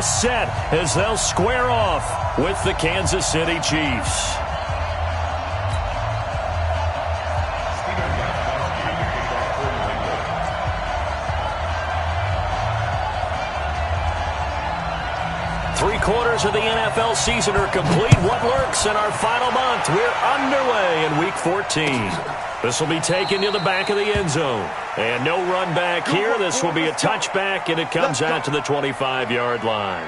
are set as they'll square off with the Kansas City Chiefs. Three-quarters of the NFL season are complete. What lurks in our final month? We're underway in Week 14. This will be taken to the back of the end zone. And no run back here. This will be a touchback, and it comes out to the 25-yard line.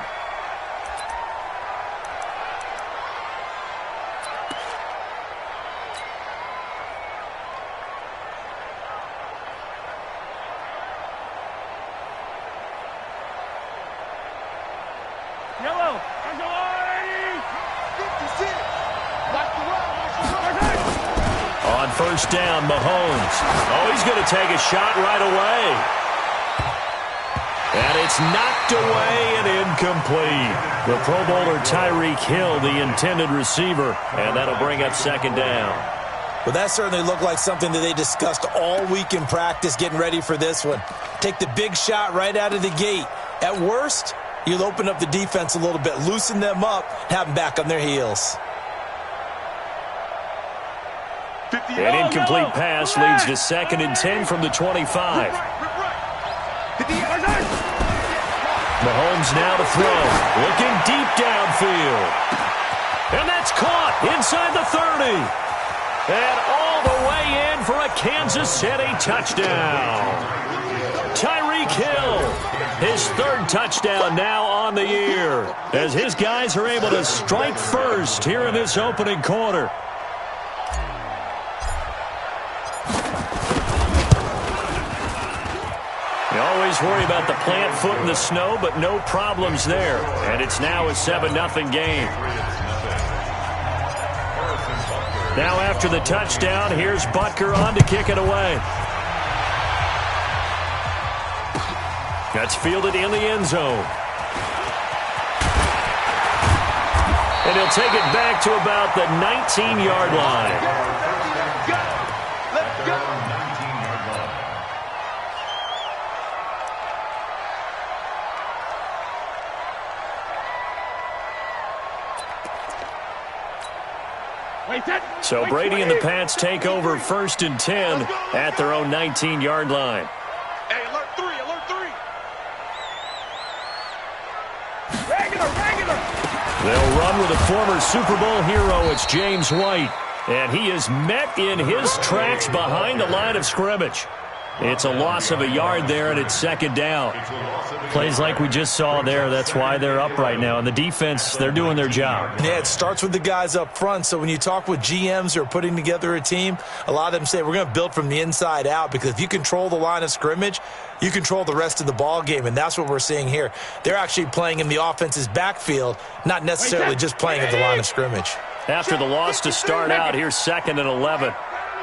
On first down, Mahomes. Oh, he's going to take a shot right away. And it's knocked away and incomplete. The Pro Bowler Tyreek Hill, the intended receiver, and that'll bring up second down. Well, that certainly looked like something that they discussed all week in practice getting ready for this one. Take the big shot right out of the gate. At worst, you'll open up the defense a little bit, loosen them up, have them back on their heels. An incomplete pass leads to 2nd and 10 from the 25. Mahomes now to throw. Looking deep downfield. And that's caught inside the 30. And all the way in for a Kansas City touchdown. Tyreek Hill, his 3rd touchdown now on the year, as his guys are able to strike first here in this opening quarter. You always worry about the plant foot in the snow, but no problems there. And it's now a 7-0 game. Now after the touchdown, here's Butker on to kick it away. That's fielded in the end zone. And he'll take it back to about the 19-yard line. So Brady and the Pats take over 1st and 10 at their own 19-yard line. Hey, alert 3, alert 3. Regular. They'll run with a former Super Bowl hero. It's James White. And he is met in his tracks behind the line of scrimmage. It's a loss of a yard there, and it's 2nd down. Plays like we just saw there. That's why they're up right now. And the defense, they're doing their job. Yeah, it starts with the guys up front. So when you talk with GMs who are putting together a team, a lot of them say we're going to build from the inside out, because if you control the line of scrimmage, you control the rest of the ball game, and that's what we're seeing here. They're actually playing in the offense's backfield, not necessarily just playing at the line of scrimmage. After the loss to start out, here's 2nd and 11.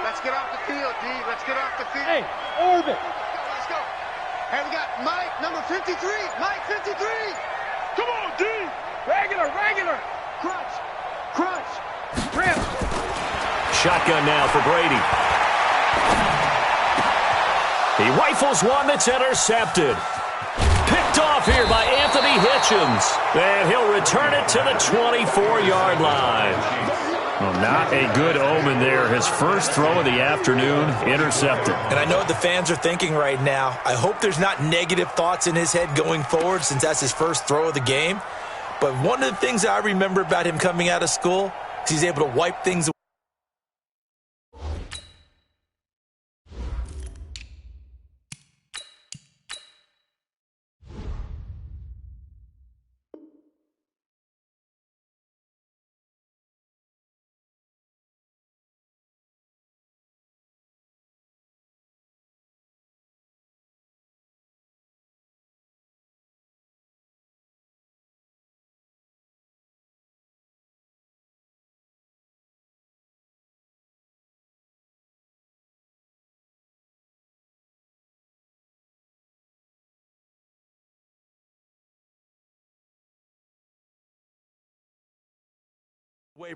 Let's get off the field, D. Let's get off the field. Hey, orbit. Let's go. Hey, we got Mike, number 53. Mike, 53. Come on, D. Regular. Crunch. Rip. Shotgun now for Brady. He rifles one that's intercepted. Picked off here by Anthony Hitchens. And he'll return it to the 24-yard line. Well, not a good omen there. His first throw of the afternoon, intercepted. And I know what the fans are thinking right now. I hope there's not negative thoughts in his head going forward, since that's his first throw of the game. But one of the things I remember about him coming out of school is he's able to wipe things away.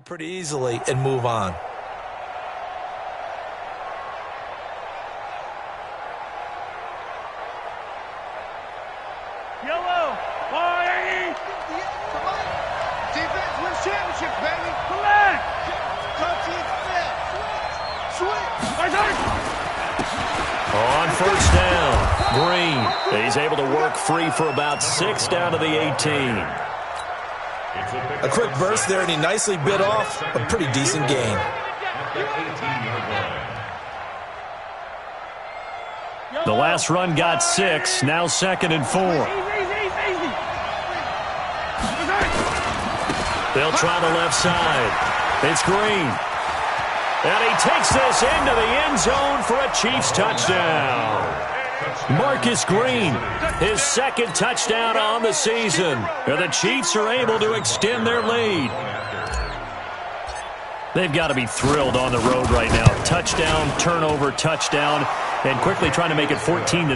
Pretty easily and move on. Yellow. first down. Green. He's able to work free for about 6 down to the 18. A quick burst there, and he nicely bit off a pretty decent gain. The last run got 6. Now 2nd and 4. They'll try the left side. It's Green. And he takes this into the end zone for a Chiefs touchdown. Marcus Green, his 2nd touchdown on the season. And the Chiefs are able to extend their lead. They've got to be thrilled on the road right now. Touchdown, turnover, touchdown, and quickly trying to make it 14-0.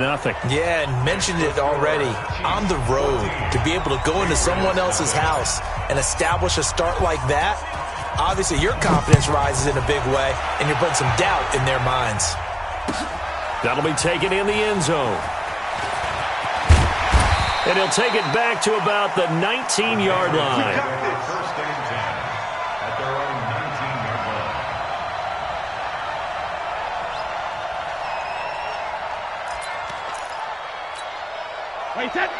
Yeah, and mentioned it already. On the road, to be able to go into someone else's house and establish a start like that, obviously your confidence rises in a big way, and you're putting some doubt in their minds. That'll be taken in the end zone. And he'll take it back to about the 19-yard line. First and 10 at their own 19-yard line.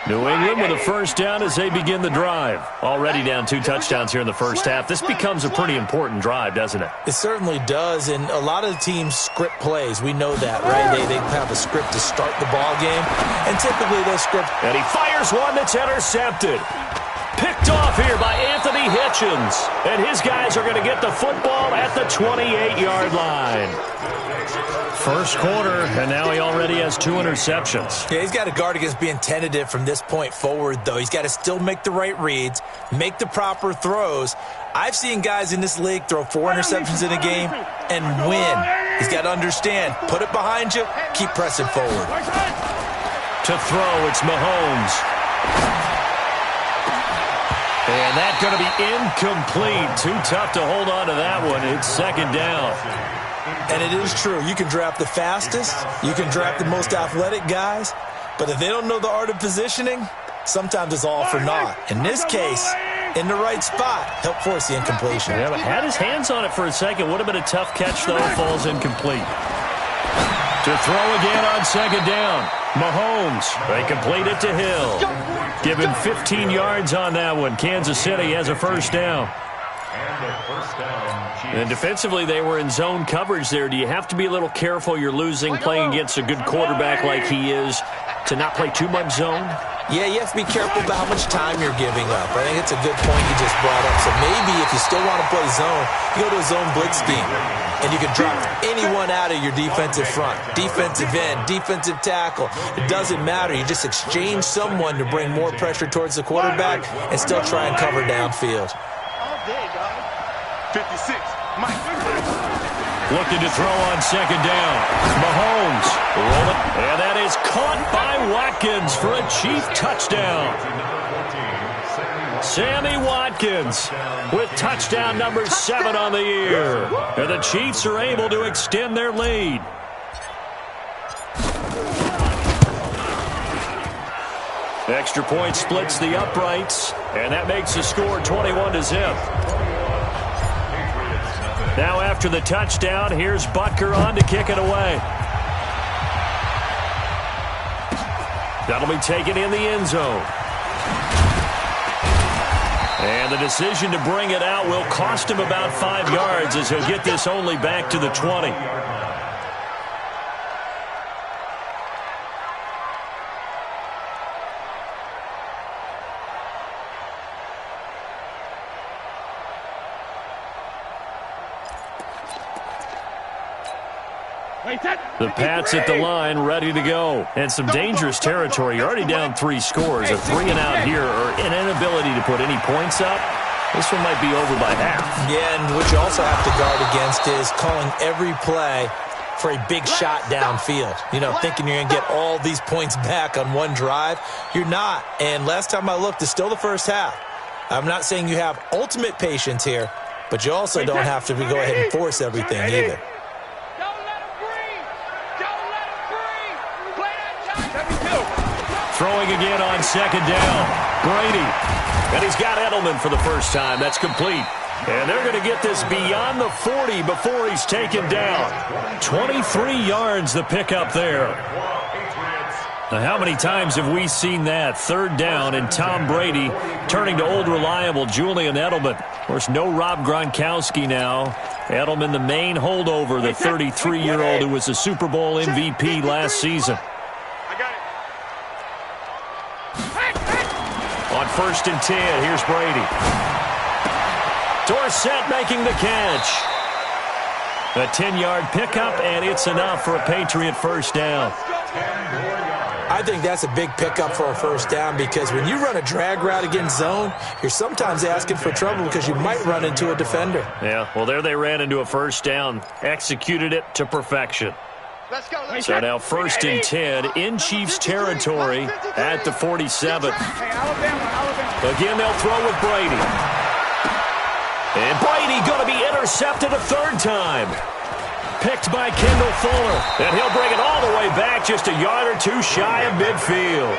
New England with a first down as they begin the drive. Already down 2 touchdowns here in the first half. This becomes a pretty important drive, doesn't it? It certainly does, and a lot of the teams script plays. We know that, right? They have a script to start the ball game, and typically those scripts... And he fires one that's intercepted. Picked off here by Anthony Hitchens. And his guys are going to get the football at the 28-yard line. First quarter, and now he already has 2 interceptions. Yeah, he's got to guard against being tentative from this point forward, though. He's got to still make the right reads, make the proper throws. I've seen guys in this league throw 4 interceptions in a game and win. He's got to understand, put it behind you, keep pressing forward. To throw, it's Mahomes. And that's going to be incomplete. Too tough to hold on to that one. It's 2nd down. And it is true. You can draft the fastest. You can draft the most athletic guys. But if they don't know the art of positioning, sometimes it's all for naught. In this case, in the right spot, help force the incompletion. Yeah, but had his hands on it for a second. Would have been a tough catch, though. Falls incomplete. To throw again on 2nd down. Mahomes. They complete it to Hill. Give him 15 yards on that one. Kansas City has a first down. And defensively, they were in zone coverage there. Do you have to be a little careful? You're losing, playing against a good quarterback like he is, to not play too much zone? Yeah, you have to be careful about how much time you're giving up. I think it's a good point you just brought up. So maybe if you still want to play zone, you go to a zone blitz scheme. And you can drop anyone out of your defensive front. Defensive end, defensive tackle. It doesn't matter. You just exchange someone to bring more pressure towards the quarterback and still try and cover downfield. All day, dog. 56. Mike. Looking to throw on 2nd down. Mahomes rolling. And that is caught by Watkins for a Chief touchdown. Sammy Watkins with touchdown number 7 on the year. And the Chiefs are able to extend their lead. Extra point splits the uprights, and that makes the score 21-0. Now after the touchdown, here's Butker on to kick it away. That'll be taken in the end zone. And the decision to bring it out will cost him about 5 yards as he'll get this only back to the 20. The Pats at the line, ready to go. And some dangerous territory. You're already down 3 scores. A 3-and-out here, or an inability to put any points up. This one might be over by half. Yeah, and what you also have to guard against is calling every play for a big shot downfield. You know, thinking you're going to get all these points back on one drive. You're not. And last time I looked, it's still the first half. I'm not saying you have ultimate patience here, but you also don't have to go ahead and force everything either. Throwing again on 2nd down. Brady. And he's got Edelman for the first time. That's complete. And they're going to get this beyond the 40 before he's taken down. 23 yards the pickup there. Now, how many times have we seen that? Third down and Tom Brady turning to old reliable Julian Edelman. Of course, no Rob Gronkowski now. Edelman, the main holdover, the 33-year-old who was a Super Bowl MVP last season. On 1st and 10, here's Brady. Dorsett making the catch. A 10-yard pickup, and it's enough for a Patriot first down. I think that's a big pickup for a first down because when you run a drag route against zone, you're sometimes asking for trouble because you might run into a defender. Yeah, well, there they ran into a first down, executed it to perfection. Let's go. So now 1st and 10 in Chiefs territory at the 47. Again, they'll throw with Brady. And Brady going to be intercepted a third time. Picked by Kendall Fuller. And he'll bring it all the way back just a yard or two shy of midfield.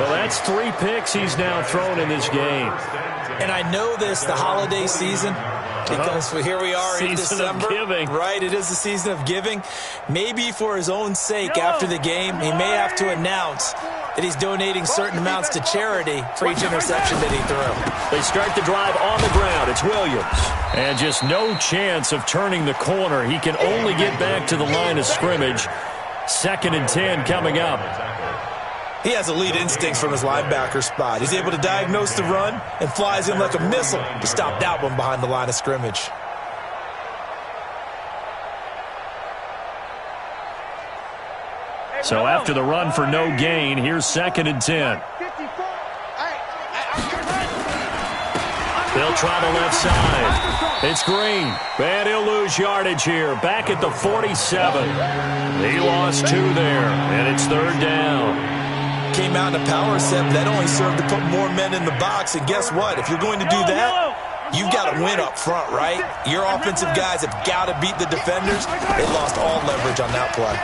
Well, that's 3 picks he's now thrown in this game. And I know this, the holiday season, because here we are in December. Season of giving. Right, it is the season of giving. Maybe for his own sake after the game, he may have to announce that he's donating certain amounts to charity for each interception that he threw. They start the drive on the ground. It's Williams. And just no chance of turning the corner. He can only get back to the line of scrimmage. 2nd and 10 coming up. He has elite instincts from his linebacker spot. He's able to diagnose the run and flies in like a missile to stop that one behind the line of scrimmage. So after the run for no gain, here's 2nd and 10. They'll try the left side. It's Green. And he'll lose yardage here. Back at the 47. He lost 2 there, and it's 3rd down. Came out in a power set, but that only served to put more men in the box. And guess what? If you're going to do that, you've got to win up front, right? Your offensive guys have got to beat the defenders. They lost all leverage on that play.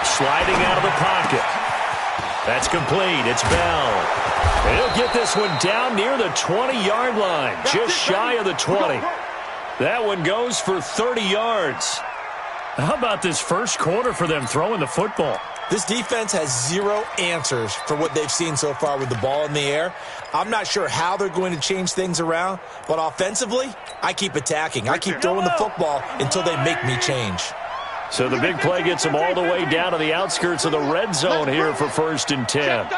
Sliding out of the pocket. That's complete. It's Bell. And he'll get this one down near the 20-yard line, just shy of the 20. That one goes for 30 yards. How about this first quarter for them throwing the football? This defense has 0 answers for what they've seen so far with the ball in the air. I'm not sure how they're going to change things around, but offensively, I keep attacking. I keep throwing the football until they make me change. So the big play gets them all the way down to the outskirts of the red zone here for 1st and 10.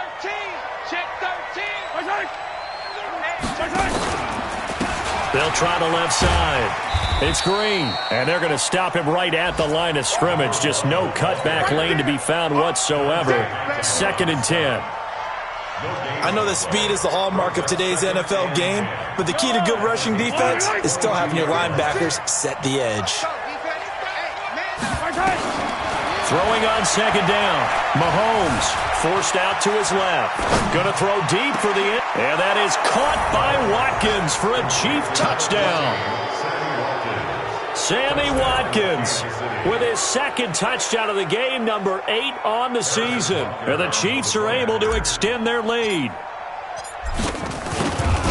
They'll try the left side. It's Green, and they're going to stop him right at the line of scrimmage. Just no cutback lane to be found whatsoever. 2nd and 10. I know that speed is the hallmark of today's NFL game, but the key to good rushing defense is still having your linebackers set the edge. Throwing on 2nd down. Mahomes forced out to his left. Going to throw deep for the end. And that is caught by Watkins for a Chief touchdown. Sammy Watkins with his 2nd touchdown of the game, number 8 on the season. And the Chiefs are able to extend their lead.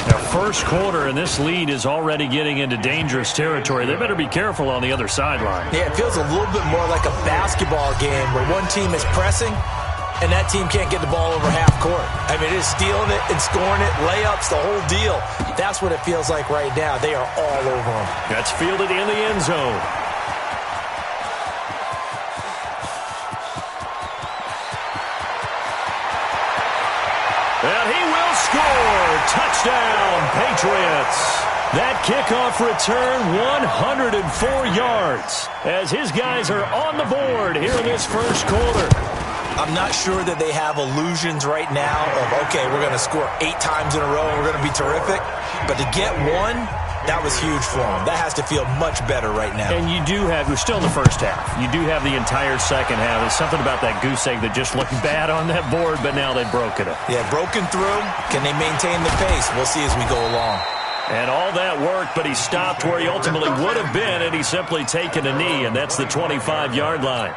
Their first quarter, and this lead is already getting into dangerous territory. They better be careful on the other sideline. Yeah, it feels a little bit more like a basketball game where one team is pressing and that team can't get the ball over half court. I mean, it is stealing it and scoring it, layups, the whole deal. That's what it feels like right now. They are all over them. That's fielded in the end zone. And he will score. Touchdown, Patriots. That kickoff return, 104 yards, as his guys are on the board here in this first quarter. I'm not sure that they have illusions right now of, okay, we're going to score 8 times in a row and we're going to be terrific. But to get one, that was huge for them. That has to feel much better right now. And you do have, we're still in the first half. You do have the entire second half. There's something about that goose egg that just looked bad on that board, but now they've broken it. Yeah, broken through. Can they maintain the pace? We'll see as we go along. And all that worked, but he stopped where he ultimately would have been, and he's simply taken a knee, and that's the 25-yard line.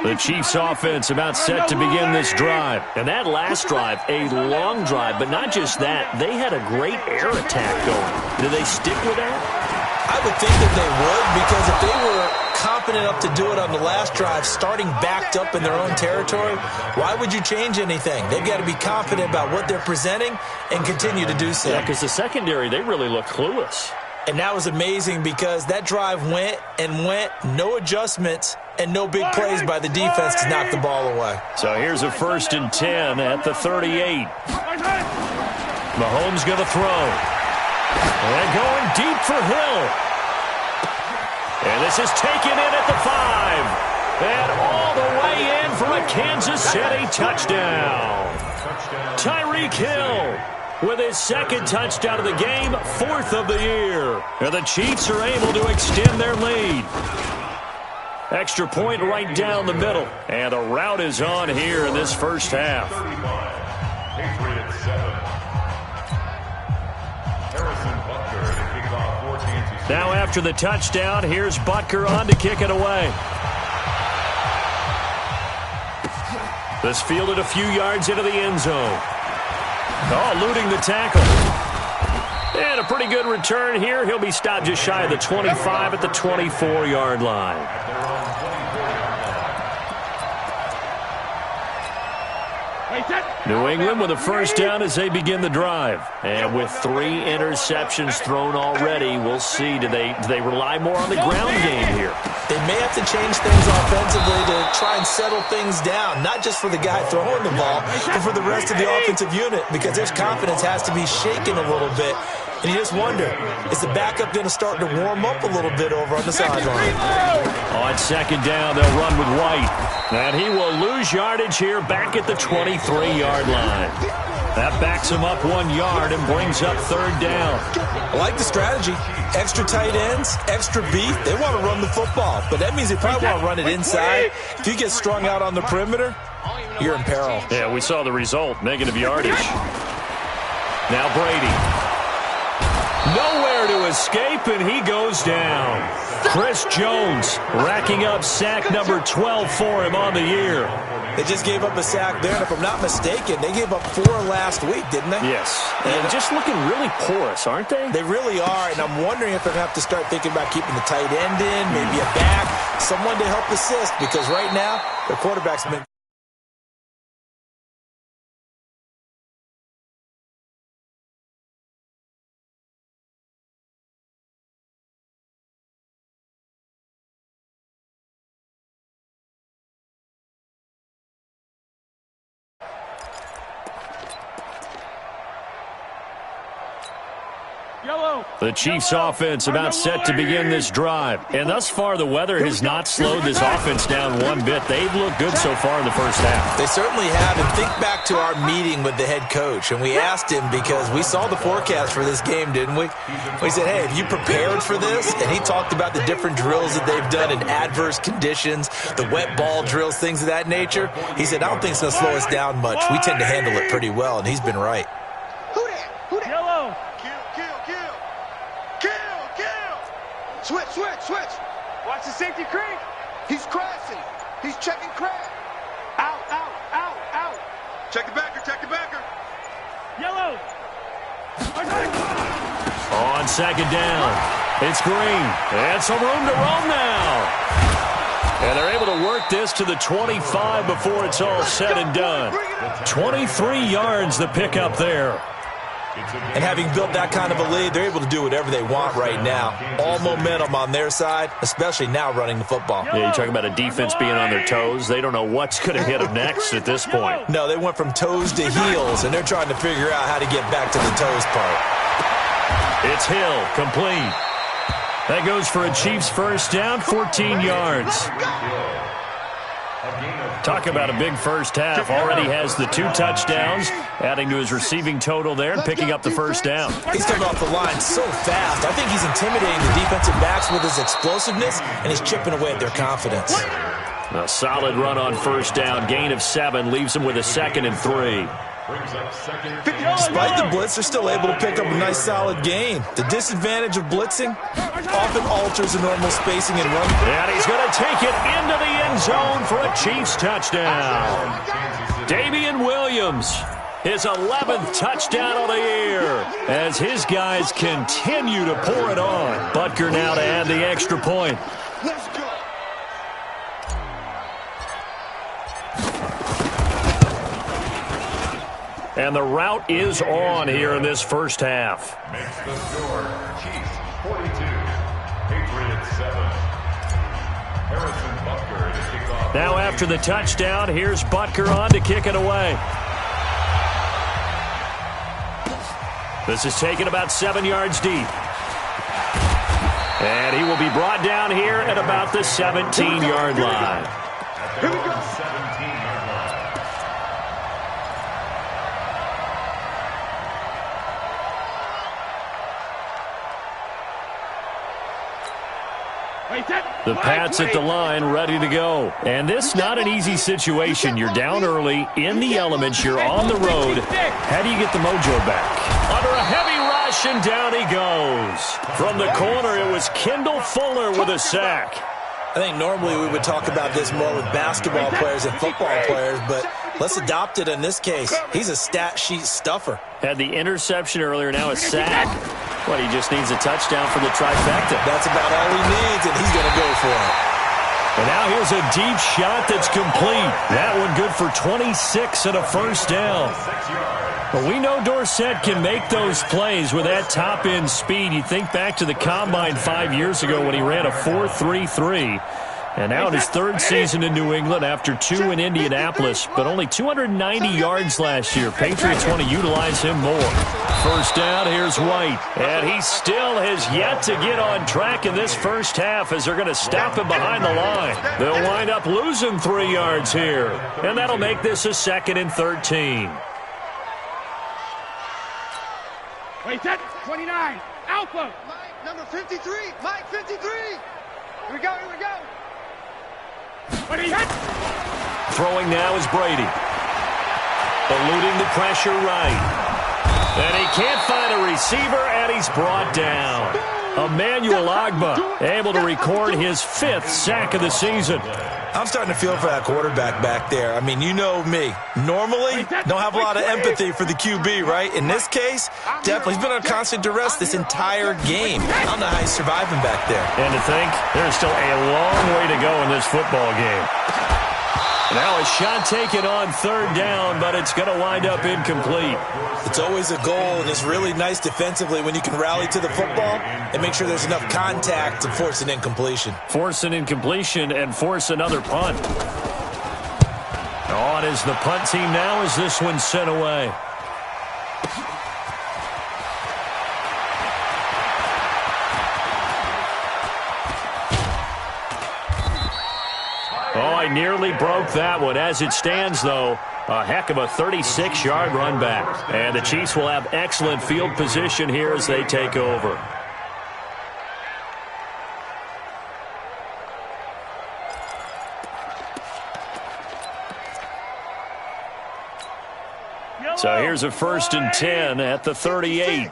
The Chiefs offense about set to begin this drive. And that last drive, a long drive, but not just that. They had a great air attack going. Do they stick with that? I would think that they would, because if they were confident enough to do it on the last drive, starting backed up in their own territory, why would you change anything? They've got to be confident about what they're presenting and continue to do so. Yeah, because the secondary, they really look clueless. And that was amazing because that drive went and went, no adjustments, and no big plays by the defense to knock the ball away. So here's a 1st and 10 at the 38. Mahomes going to throw. And going deep for Hill. And this is taken in at the 5. And all the way in for a Kansas City touchdown. Tyreek Hill with his 2nd touchdown of the game, 4th of the year. And the Chiefs are able to extend their lead. Extra point right down the middle. And the route is on here in this first half. Now after the touchdown, here's Butker on to kick it away. This fielded a few yards into the end zone. Oh, eluding the tackle. And a pretty good return here. He'll be stopped just shy of the 25 at the 24-yard line. New England with a 1st down as they begin the drive. And with 3 interceptions thrown already, we'll see. Do they rely more on the ground game here? They may have to change things offensively to try and settle things down, not just for the guy throwing the ball, but for the rest of the offensive unit, because their confidence has to be shaken a little bit. And you just wonder, is the backup going to start to warm up a little bit over on the sideline? On 2nd down, they'll run with White. And he will lose yardage here back at the 23-yard line. That backs him up 1 yard and brings up 3rd down. I like the strategy. Extra tight ends, extra beef. They want to run the football, but that means they probably want to run it inside. If you get strung out on the perimeter, you're in peril. Yeah, we saw the result, negative yardage. Now Brady. Nowhere to escape, and he goes down. Chris Jones racking up sack number 12 for him on the year. They just gave up a sack there, and if I'm not mistaken, they gave up 4 last week, didn't they? Yes. And just looking really porous, aren't they? They really are, and I'm wondering if they're going to have to start thinking about keeping the tight end in, maybe a back, someone to help assist, because right now, their quarterback's been... The Chiefs offense about set to begin this drive. And thus far, the weather has not slowed this offense down one bit. They've looked good so far in the first half. They certainly have. And think back to our meeting with the head coach. And we asked him, because we saw the forecast for this game, didn't we? We said, hey, have you prepared for this? And he talked about the different drills that they've done in adverse conditions, the wet ball drills, things of that nature. He said, I don't think it's going to slow us down much. We tend to handle it pretty well, and he's been right. Yellow. Switch. Watch the safety creep. He's crashing. He's checking crash. Out. Check the backer. Yellow. On 2nd down, it's Green. And some room to roam now. And they're able to work this to the 25 before it's all said and done. 23 yards the pickup there. And having built that kind of a lead, they're able to do whatever they want right now. All momentum on their side, especially now running the football. Yeah, you talk about a defense being on their toes. They don't know what's going to hit them next at this point. No, they went from toes to heels, and they're trying to figure out how to get back to the toes part. It's Hill, complete. That goes for a Chiefs 1st down, 14 yards. Talk about a big first half. Already has the 2 touchdowns, adding to his receiving total there and picking up the 1st down. He's coming off the line so fast. I think he's intimidating the defensive backs with his explosiveness, and he's chipping away at their confidence. A solid run on 1st down. Gain of 7 leaves him with a 2nd and 3. brings up second. Despite the blitz, they're still able to pick up a nice solid gain. The disadvantage of blitzing often alters the normal spacing and run. And he's going to take it into the end zone for a Chiefs touchdown. Damian Williams, his 11th touchdown of the year, as his guys continue to pour it on. Butker now to add the extra point. Let's go. And the route is on here in this first half. Makes the score. Chiefs 42, Patriots 7. Harrison Butker to kick off. Now after the touchdown, here's Butker on to kick it away. This is taken about 7 yards deep. And he will be brought down here at about the 17-yard line. Here we go. 17-yard line. The Pats at the line, ready to go. And this not an easy situation. You're down early, in the elements, you're on the road. How do you get the mojo back? Under a heavy rush, and down he goes. From the corner, it was Kendall Fuller with a sack. I think normally we would talk about this more with basketball players and football players, but let's adopt it in this case. He's a stat sheet stuffer. Had the interception earlier, now a sack. Well, he just needs a touchdown for the trifecta. That's about all he needs, and he's going to go for it. And now here's a deep shot that's complete. That one good for 26 and a first down. But we know Dorsett can make those plays with that top-end speed. You think back to the Combine 5 years ago when he ran a 4.33. And now in his third season in New England after 2 in Indianapolis, but only 290 yards last year. Patriots want to utilize him more. First down, here's White. And he still has yet to get on track in this first half as they're going to stop him behind the line. They'll wind up losing 3 yards here. And that'll make this a 2nd and 13. Wait, that 29. Alpha. Mike, number 53. Mike, 53. Here we go, here we go. What he hit? Throwing now is Brady. Eluding the pressure right. And he can't find a receiver, and he's brought down. Emmanuel Ogbah able to record his 5th sack of the season. I'm starting to feel for that quarterback back there. I mean, you know me. Normally, don't have a lot of empathy for the QB, right? In this case, definitely. He's been under constant duress this entire game. I don't know how he's surviving back there. And to think, there's still a long way to go in this football game. Now a shot taken on 3rd down, but it's going to wind up incomplete. It's always a goal, and it's really nice defensively when you can rally to the football and make sure there's enough contact to force an incompletion. Force an incompletion and force another punt. On is the punt team now as this one's sent away. Oh, I nearly broke that one. As it stands, though, a heck of a 36-yard run back. And the Chiefs will have excellent field position here as they take over. So here's a 1st and 10 at the 38.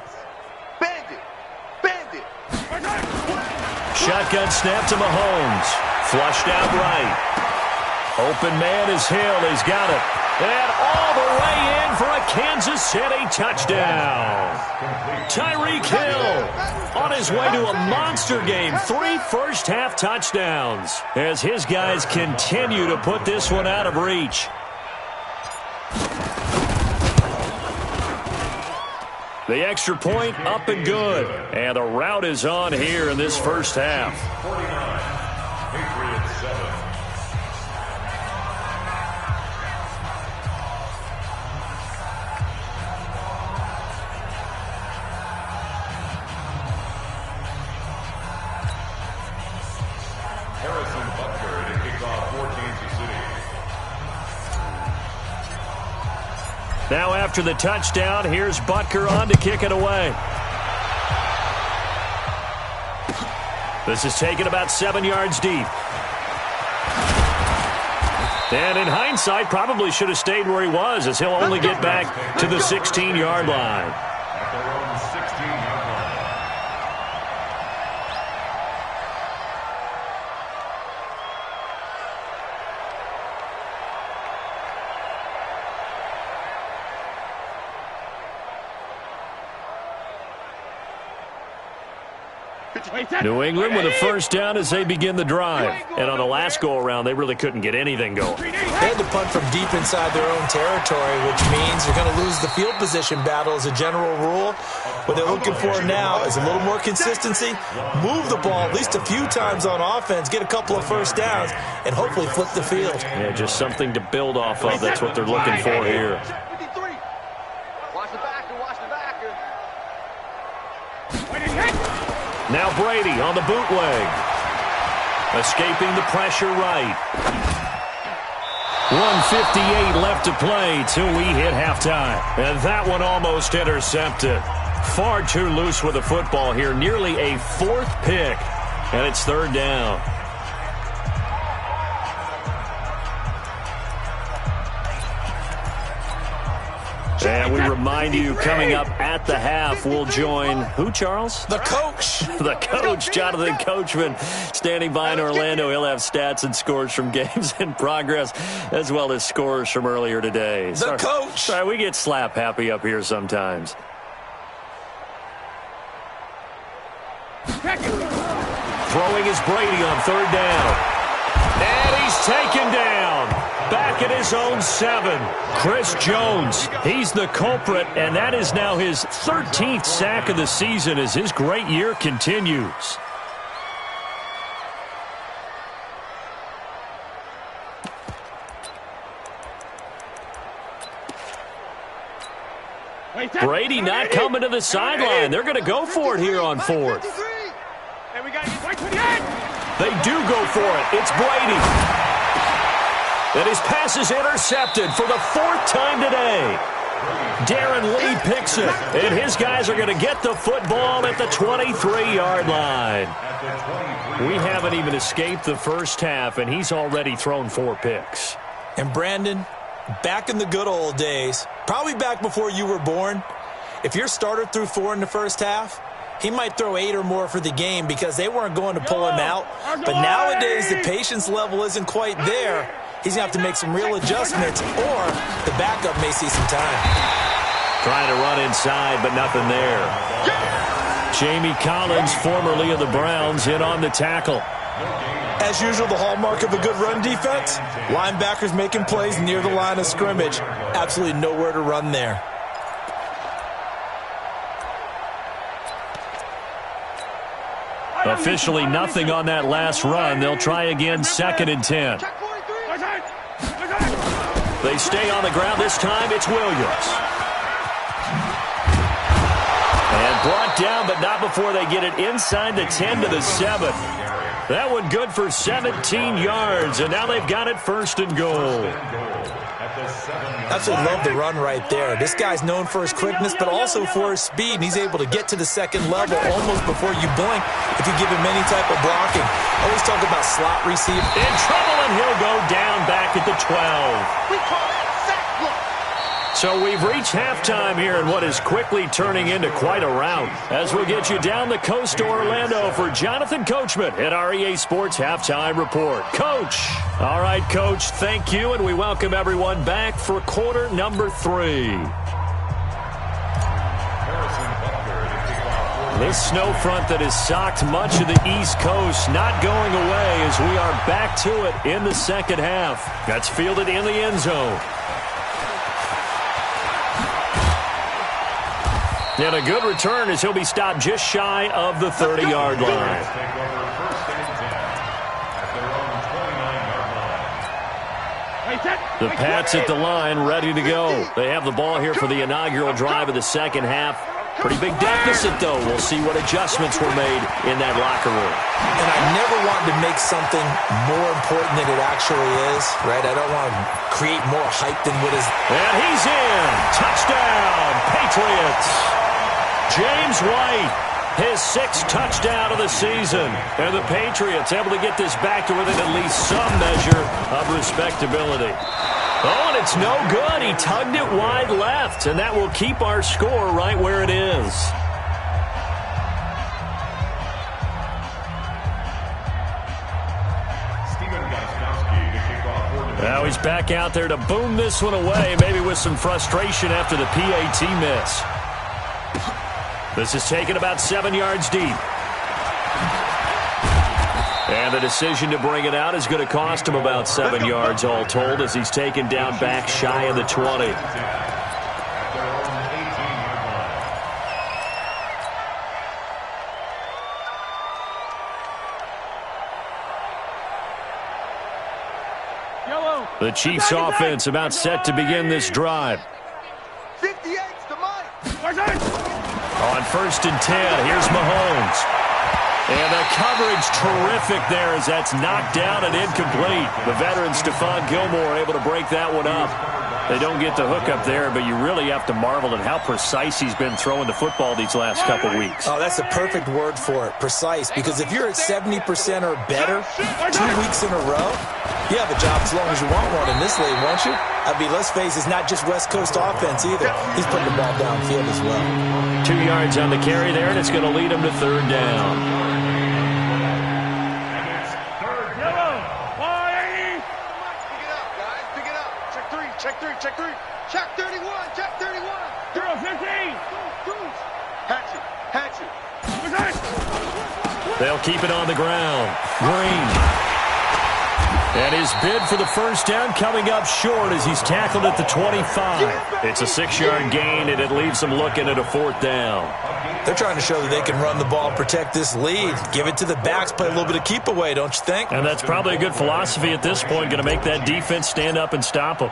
Bandit. Bandit. Shotgun snap to Mahomes. Flushed out right. Open man is Hill. He's got it. And all the way in for a Kansas City touchdown. Tyreek Hill on his way to a monster game. 3 first-half touchdowns as his guys continue to put this one out of reach. The extra point up and good. And the route is on here in this first half. 49, Patriots 7. Harrison Butker to kick off for Kansas City. Now after the touchdown, here's Butker on to kick it away. This is taken about 7 yards deep. And in hindsight, probably should have stayed where he was, as he'll only get back to the 16-yard line. At their own 16-yard line. New England with a first down as they begin the drive. And on the last go-around, they really couldn't get anything going. They had to punt from deep inside their own territory, which means you're going to lose the field position battle as a general rule. What they're looking for now is a little more consistency, move the ball at least a few times on offense, get a couple of first downs, and hopefully flip the field. Yeah, just something to build off of. That's what they're looking for here. Watch the backer, watch the backer. Now Brady on the bootleg. Escaping the pressure right. 1:58 left to play till we hit halftime. And that one almost intercepted. Far too loose with the football here. Nearly a fourth pick. And it's third down. And we remind you, coming up at the half, we'll join who, Charles? The coach. The coach, Jonathan Coachman, standing by in Orlando. He'll have stats and scores from games in progress, as well as scores from earlier today. The coach. Sorry, we get slap happy up here sometimes. Throwing is Brady on third down. And he's taken down. Back at his own 7. Chris Jones, he's the culprit, and that is now his 13th sack of the season as his great year continues. Brady not coming to the sideline. They're going to go for it here on fourth. They do go for it. It's Brady. And his pass is intercepted for the 4th time today. Darren Lee picks it, and his guys are going to get the football at the 23-yard line. We haven't even escaped the first half, and he's already thrown 4 picks. And Brandon, back in the good old days, probably back before you were born, if your starter threw 4 in the first half, he might throw 8 or more for the game because they weren't going to pull him out. But nowadays, the patience level isn't quite there. He's going to have to make some real adjustments, or the backup may see some time. Trying to run inside, but nothing there. Jamie Collins, formerly of the Browns, in on the tackle. As usual, the hallmark of a good run defense, linebackers making plays near the line of scrimmage. Absolutely nowhere to run there. Officially nothing on that last run. They'll try again, 2nd and 10. They stay on the ground. This time it's Williams. And brought down, but not before they get it inside the 10 to the 7. That one good for 17 yards, and now they've got it 1st and goal. Absolutely love the run right there. This guy's known for his quickness, but also for his speed, and he's able to get to the 2nd level almost before you blink if you give him any type of blocking. Always talk about slot receiver. In trouble, and he'll go down back at the 12. We call that sack block. So we've reached halftime here in what is quickly turning into quite a rout. As we'll get you down the coast to Orlando for Jonathan Coachman at our EA Sports Halftime Report. Coach. All right, Coach, thank you, and we welcome everyone back for quarter number 3. This snow front that has socked much of the East Coast not going away as we are back to it in the second half. That's fielded in the end zone. And a good return as he'll be stopped just shy of the 30-yard line. The Pats at the line, ready to go. They have the ball here for the inaugural drive of the second half. Pretty big deficit, though. We'll see what adjustments were made in that locker room. And I never want to make something more important than it actually is, right? I don't want to create more hype than what is. And he's in. Touchdown, Patriots. James White his 6th touchdown of the season. And the Patriots able to get this back to within at least some measure of respectability. Oh, and it's no good. He tugged it wide left, and that will keep our score right where it is. Now he's back out there to boom this one away, maybe with some frustration after the PAT miss. This is taken about 7 yards deep. And the decision to bring it out is going to cost him about 7 yards all told as he's taken down back shy of the 20. The Chiefs offense about set to begin this drive. 58's to Mike. On 1st and 10, here's Mahomes. And the coverage terrific there as that's knocked down and incomplete. The veteran Stephon Gilmore able to break that one up. They don't get the hook up there, but you really have to marvel at how precise he's been throwing the football these last couple weeks. Oh, that's the perfect word for it, precise, because if you're at 70% or better 2 weeks in a row, you have a job as long as you want one in this league, won't you? I mean, let's face it, it's not just West Coast offense either. He's putting the ball downfield as well. 2 yards on the carry there, and it's going to lead him to 3rd down. Check 3. Check 31. Check 31. 0-15. Hatchet. They'll keep it on the ground. Green. And his bid for the 1st down coming up short as he's tackled at the 25. It's a 6-yard gain, and it leaves them looking at a 4th down. They're trying to show that they can run the ball and protect this lead. Give it to the backs, play a little bit of keep away, don't you think? And that's probably a good philosophy at this point, going to make that defense stand up and stop them.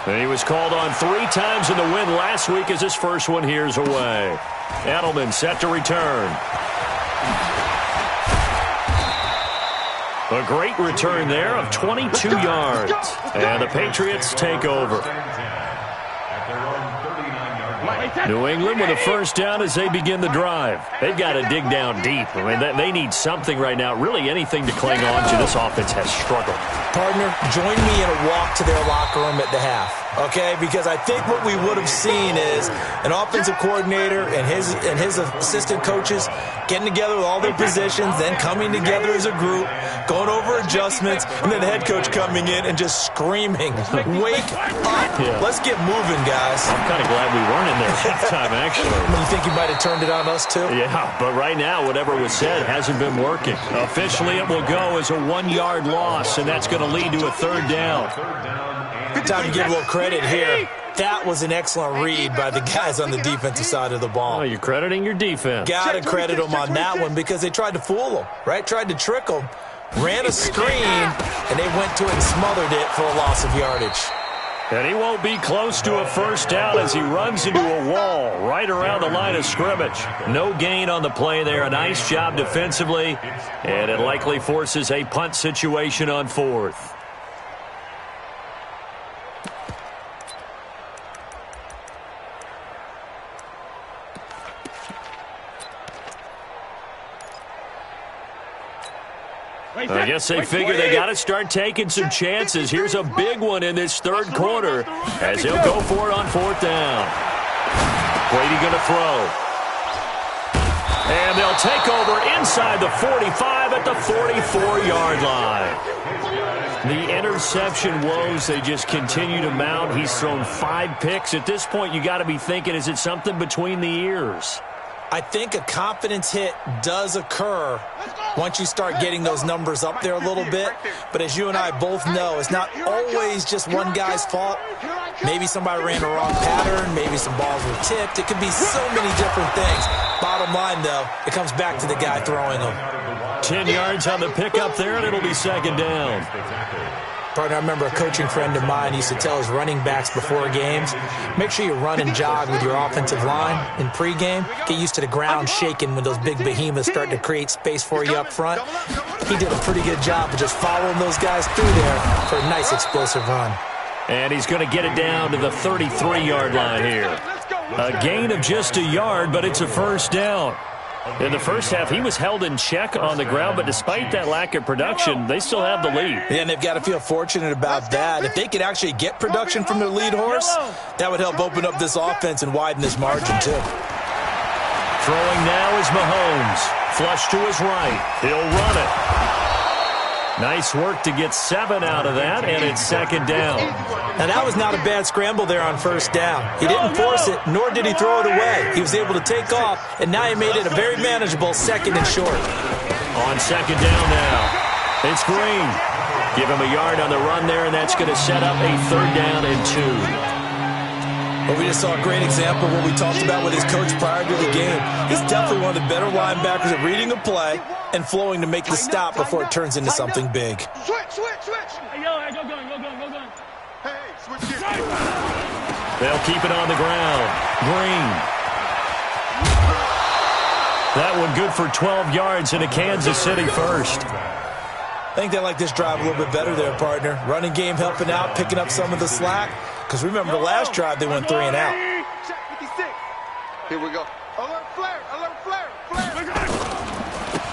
And he was called on 3 times in the win last week as his first one here's away. Edelman set to return. A great return there of 22 yards. And the Patriots take over. New England with a 1st down as they begin the drive. They've got to dig down deep. I mean, they need something right now, really anything to cling on to. This offense has struggled. Partner, join me in a walk to their locker room at the half, okay? Because I think what we would have seen is an offensive coordinator and his assistant coaches getting together with all their positions, then coming together as a group, going over adjustments, and then the head coach coming in and just screaming, "Wake up! Yeah. Let's get moving, guys." I'm kind of glad we weren't in there at halftime, actually. You think you might have turned it on us, too? Yeah, but right now, whatever was said hasn't been working. Officially, it will go as a 1-yard loss, and that's going to lead to a 3rd down. Time to give a little credit here. That was an excellent read by the guys on the defensive side of the ball. Oh, you're crediting your defense. Got to credit them on that one because they tried to fool them, right? Tried to trick them. Ran a screen, and they went to it and smothered it for a loss of yardage. And he won't be close to a 1st down as he runs into a wall right around the line of scrimmage. No gain on the play there. A nice job defensively, and it likely forces a punt situation on 4th. I guess they figure they got to start taking some chances. Here's a big one in this 3rd quarter as he'll go for it on 4th down. Brady going to throw. And they'll take over inside the 45 at the 44-yard line. The interception woes, they just continue to mount. He's thrown 5 picks. At this point, you got to be thinking, is it something between the ears? I think a confidence hit does occur once you start getting those numbers up there a little bit. But as you and I both know, it's not always just one guy's fault. Maybe somebody ran the wrong pattern. Maybe some balls were tipped. It could be so many different things. Bottom line, though, it comes back to the guy throwing them. 10 yards on the pickup there, and it'll be 2nd down. Partner, I remember a coaching friend of mine used to tell his running backs before games, make sure you run and jog with your offensive line in pregame. Get used to the ground shaking when those big behemoths start to create space for you up front. He did a pretty good job of just following those guys through there for a nice explosive run. And he's going to get it down to the 33-yard line here. A gain of just a yard, but it's a first down. In the first half, he was held in check on the ground, but despite that lack of production, they still have the lead. Yeah, and they've got to feel fortunate about that. If they could actually get production from their lead horse, that would help open up this offense and widen this margin, too. Throwing now is Mahomes. Flush to his right. He'll run it. Nice work to get 7 out of that, and it's second down. Now, that was not a bad scramble there on first down. He didn't force it, nor did he throw it away. He was able to take off, and now he made it a very manageable second and short. On second down now, it's Green. Give him a yard on the run there, and that's going to set up a third down and 2. Well, we just saw a great example of what we talked about with his coach prior to the game. He's definitely one of the better linebackers at reading a play and flowing to make the stop before it turns into something big. Switch. Hey, go going. Hey, switch gears. They'll keep it on the ground. Green. That one good for 12 yards in a Kansas City first. I think they like this drive a little bit better there, partner. Running game helping out, picking up some of the slack. Because remember, the last drive, they went 3 and out. Check 56. Here we go. Alert flare.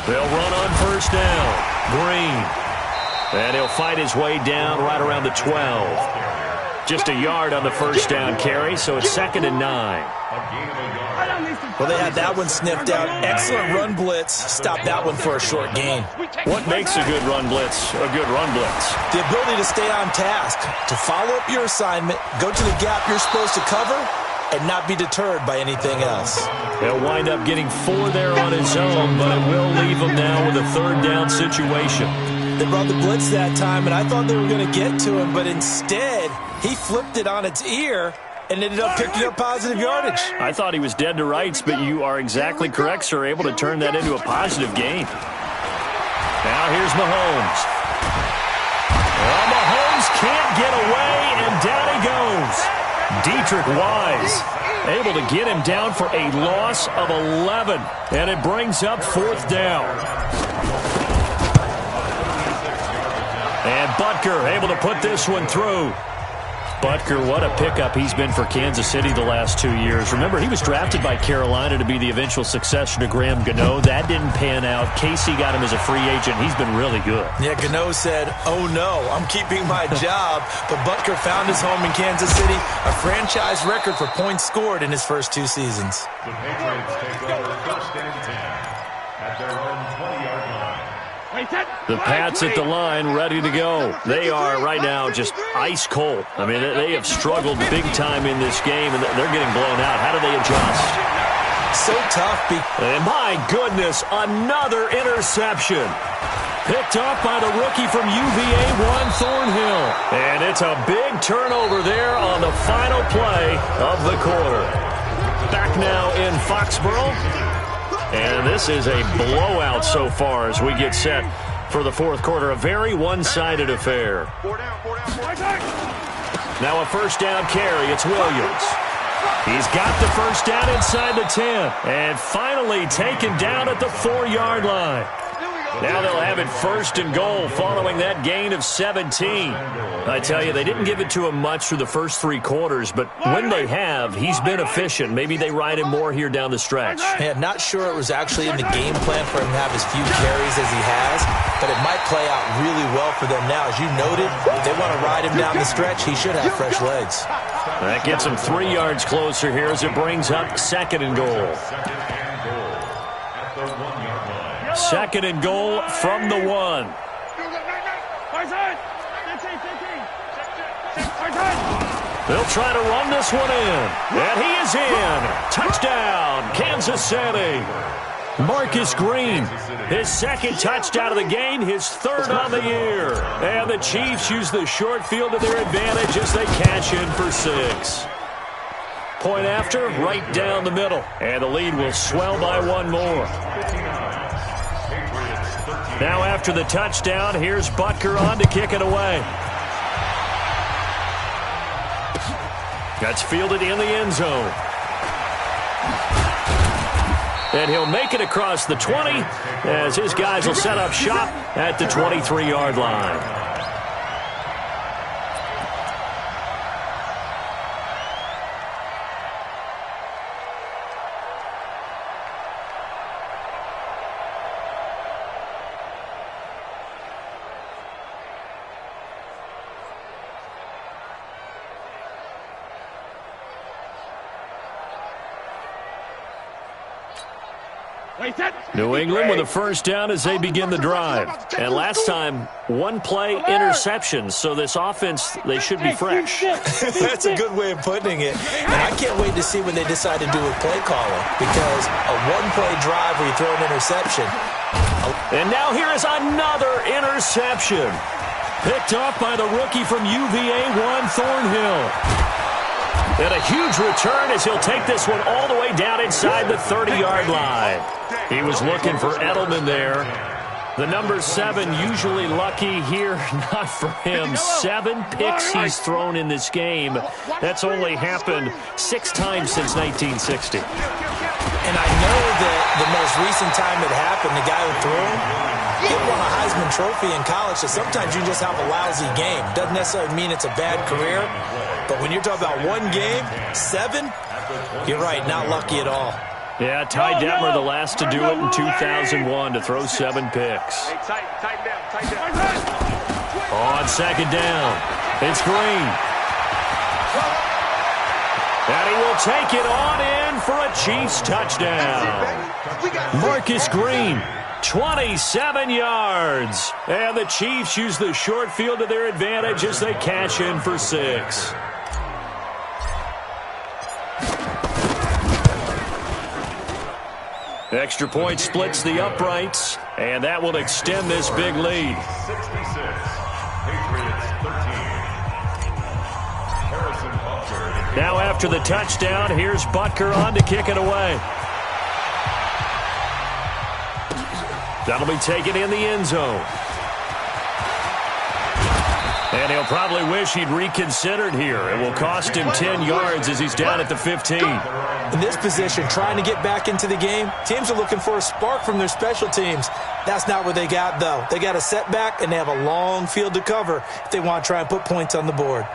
They'll run on first down. Green. And he'll fight his way down right around the 12. Just a yard on the first down carry, so it's second and 9. Well, they had that one sniffed out. Excellent run blitz. Stopped that one for a short gain. What makes a good run blitz a good run blitz? The ability to stay on task, to follow up your assignment, go to the gap you're supposed to cover, and not be deterred by anything else. He'll wind up getting 4 there on his own, but it will leave him now with a third down situation. They brought the blitz that time, and I thought they were going to get to him, but instead, he flipped it on its ear and ended up picking up positive yardage. I thought he was dead to rights, but you are exactly correct, sir, able to turn that into a positive gain. Now here's Mahomes. Well, Mahomes can't get away, and down he goes. Dietrich Wise able to get him down for a loss of 11, and it brings up fourth down. And Butker able to put this one through. Butker, what a pickup he's been for Kansas City the last 2 years. Remember, he was drafted by Carolina to be the eventual successor to Graham Gano. That didn't pan out. Casey got him as a free agent. He's been really good. Yeah, Gano said, oh no, I'm keeping my job. But Butker found his home in Kansas City, a franchise record for points scored in his first 2 seasons. The Patriots take over first and 10 at their own 20-yard line. The Pats at the line, ready to go. They are right now just ice cold. I mean, they have struggled big time in this game, and they're getting blown out. How do they adjust? So tough. And my goodness, another interception. Picked up by the rookie from UVA, Juan Thornhill. And it's a big turnover there on the final play of the quarter. Back now in Foxborough. And this is a blowout so far as we get set for the fourth quarter. A very one-sided affair. Now a first down carry. It's Williams. He's got the first down inside the 10. And finally taken down at the 4-yard line. Now they'll have it first and goal following that gain of 17. I tell you, they didn't give it to him much through the first 3 quarters, but when they have, he's been efficient. Maybe they ride him more here down the stretch. Yeah, not sure it was actually in the game plan for him to have as few carries as he has, but it might play out really well for them now. As you noted, if they want to ride him down the stretch, he should have fresh legs. That gets him 3 yards closer here as it brings up second and goal. Second and goal from the 1. They'll try to run this one in. And he is in. Touchdown, Kansas City. Marcus Green, his second touchdown of the game, his third on the year. And the Chiefs use the short field to their advantage as they cash in for 6. Point after, right down the middle. And the lead will swell by 1 more. Now after the touchdown, here's Butker on to kick it away. That's fielded in the end zone. And he'll make it across the 20 as his guys will set up shop at the 23-yard line. New England with a first down as they begin the drive. And last time, one-play interception. So this offense, they should be fresh. That's a good way of putting it. And I can't wait to see when they decide to do with play calling, because a one-play drive where you throw an interception. And now here is another interception. Picked off by the rookie from UVA, Juan Thornhill. And a huge return as he'll take this one all the way down inside the 30-yard line. He was looking for Edelman there. The number 7 usually lucky here, not for him. 7 picks he's thrown in this game. That's only happened 6 times since 1960. And I know that the most recent time it happened, the guy who threw him, he won a Heisman Trophy in college, so sometimes you just have a lousy game. Doesn't necessarily mean it's a bad career, but when you're talking about one game, 7, you're right, not lucky at all. Yeah, Ty Detmer, the last to do it in 2001, to throw 7 picks. On second down, it's Green. And he will take it on in for a Chiefs touchdown. Marcus Green, 27 yards. And the Chiefs use the short field to their advantage as they cash in for 6. Extra point splits the uprights, and that will extend this big lead. 66, Patriots 13. Harrison Butker. Now after the touchdown, here's Butker on to kick it away. That'll be taken in the end zone. And he'll probably wish he'd reconsidered here. It will cost him 10 yards as he's down at the 15. In this position, trying to get back into the game, teams are looking for a spark from their special teams. That's not what they got, though. They got a setback, and they have a long field to cover if they want to try and put points on the board.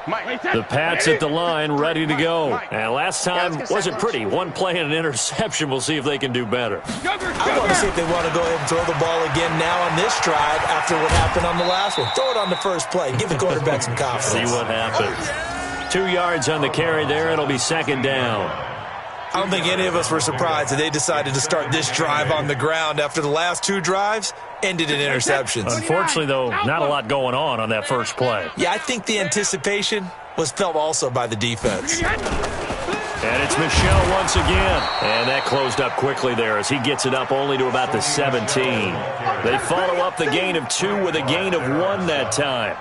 The Pats at the line, ready to go. And last time wasn't pretty. One play and an interception. We'll see if they can do better. I want to see if they want to go ahead and throw the ball again now on this drive after what happened on the last one. Throw it on the first play. Give the quarterback some confidence. See what happens. 2 yards on the carry there. It'll be second down. I don't think any of us were surprised that they decided to start this drive on the ground after the last 2 drives ended in interceptions. Unfortunately, though, not a lot going on that first play. Yeah, I think the anticipation was felt also by the defense. And it's Michel once again. And that closed up quickly there as he gets it up only to about the 17. They follow up the gain of 2 with a gain of 1 that time.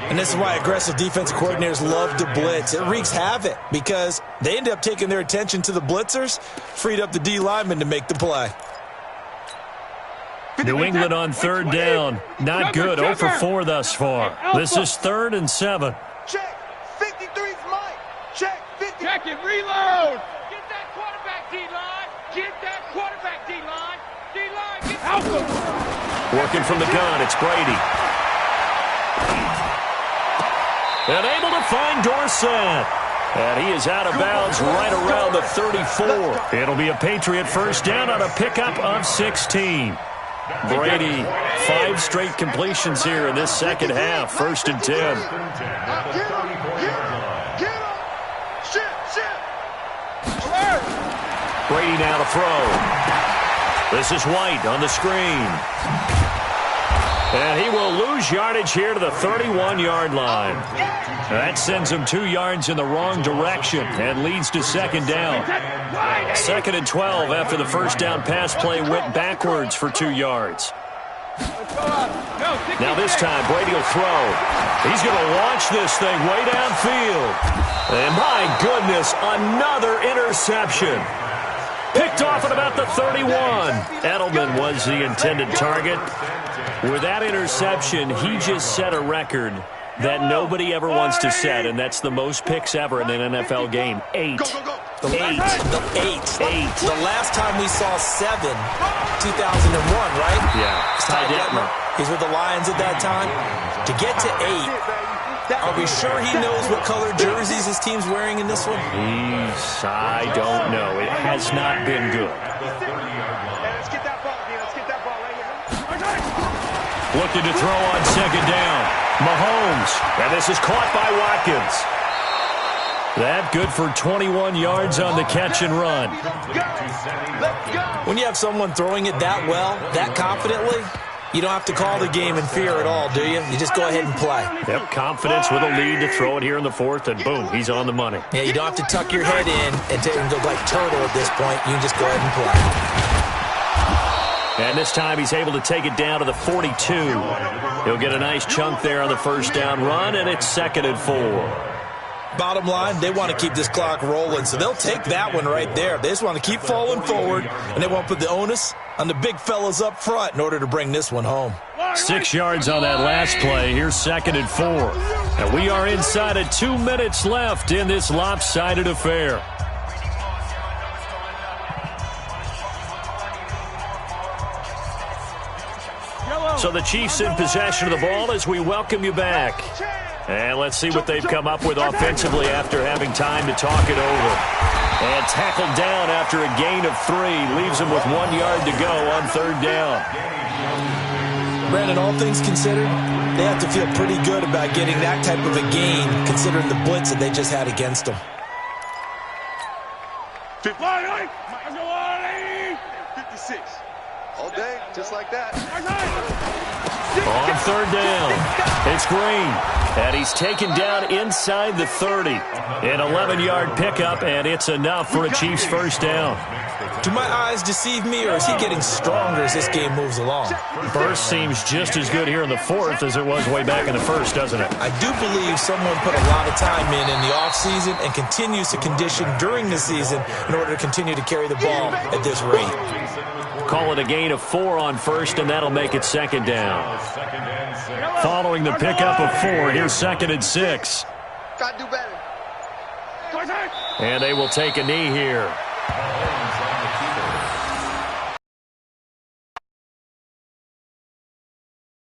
And this is why aggressive defensive coordinators love to blitz. It wreaks havoc because they end up taking their attention to the blitzers, freed up the D lineman to make the play. New England on third down. Not good. 0 for 4 thus far. This is 3rd and 7. Check. 53's Mike. Check. 50. Check it. Reload. Get that quarterback, D-line. Get that quarterback, D-line. D-line, get out. Working from the gun, it's Brady. And able to find Dorsett. And he is out of bounds right around the 34. It'll be a Patriot first down on a pickup of 16. Brady, 5 straight completions here in this second half. 1st and 10. Get him. Shit. Brady now to throw. This is White on the screen. And he will lose yardage here to the 31-yard line. That sends him 2 yards in the wrong direction and leads to second down. 2nd and 12 after the first down pass play went backwards for 2 yards. Now this time, Brady will throw. He's going to launch this thing way downfield. And my goodness, another interception. Picked off at about the 31. Edelman was the intended target. With that interception, he just set a record that nobody ever wants to set, and that's the most picks ever in an NFL game. 8. The last time we saw 7, 2001, right? Yeah. Ty Detmer. He's with the Lions at that time. To get to 8, are we sure he knows what color jerseys his team's wearing in this one? I don't know. It has not been good. Let's get that ball, D. Let's get that ball right here. Looking to throw on 2nd down. Mahomes. And this is caught by Watkins. That good for 21 yards on the catch and run. When you have someone throwing it that well, that confidently, you don't have to call the game in fear at all, do you? You just go ahead and play. Yep, confidence with a lead to throw it here in the fourth, and boom, he's on the money. Yeah, you don't have to tuck your head in and go like turtle at this point. You can just go ahead and play. And this time he's able to take it down to the 42. He'll get a nice chunk there on the first down run, and it's 2nd and 4. Bottom line, they want to keep this clock rolling, so they'll take that one right there. They just want to keep falling forward, and they won't put the onus on the big fellas up front in order to bring this one home. 6 yards on that last play. Here's 2nd and 4. And we are inside of 2 minutes left in this lopsided affair. So the Chiefs in possession of the ball as we welcome you back. And let's see what they've come up with offensively after having time to talk it over. And tackled down after a gain of 3. Leaves them with 1 yard to go on 3rd down. Brandon, all things considered, they have to feel pretty good about getting that type of a gain considering the blitz that they just had against them. 56. All day, just like that. On 3rd down, it's Green. And he's taken down inside the 30. An 11-yard pickup, and it's enough for a Chiefs first down. Do my eyes deceive me, or is he getting stronger as this game moves along? Burst seems just as good here in the fourth as it was way back in the first, doesn't it? I do believe someone put a lot of time in the offseason and continues to condition during the season in order to continue to carry the ball at this rate. Call it a gain of 4 on first, and that'll make it 2nd down. Following the pickup of 4, here's 2nd and 6. Gotta do better. And they will take a knee here.